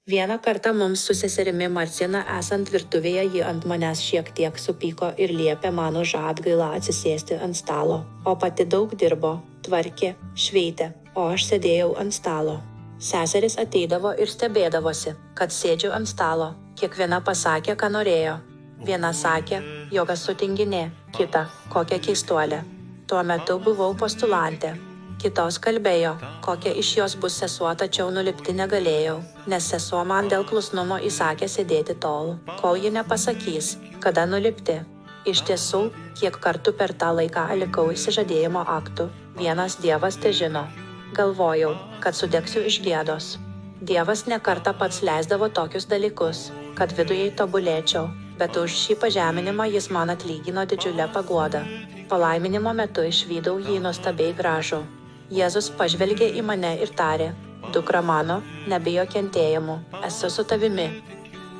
Vieną kartą mums su seserimi Marcina esant virtuvėje ji ant manęs šiek tiek supyko ir liepė man už atgailą atsisėsti ant stalo, o pati daug dirbo, tvarkė, šveitė, o aš sėdėjau ant stalo. Seserys ateidavo ir stebėdavosi, kad sėdžiu ant stalo, kiekviena pasakė, ką norėjo. Viena sakė, jog esu tinginė, kita, kokia keistuolė. Tuo metu buvau postulantė. Kitos kalbėjo, kokia iš jos bus sesuo, tačiau nulipti negalėjau, nes sesuo man dėl klusnumo įsakė sėdėti tol, kol ji nepasakys, kada nulipti. Iš tiesų, kiek kartų per tą laiką likau išsižadėjimo aktų, vienas Dievas težino. Galvojau, kad sudegsiu iš gėdos. Dievas nekartą pats leisdavo tokius dalykus, kad viduje tobulėčiau, bet už šį pažeminimą jis man atlygino didžiulę paguodą. Palaiminimo metu išvydau jį nuostabiai gražų. Jėzus pažvelgė į mane ir tarė, dukra mano, nebijo kentėjimų, esu su tavimi.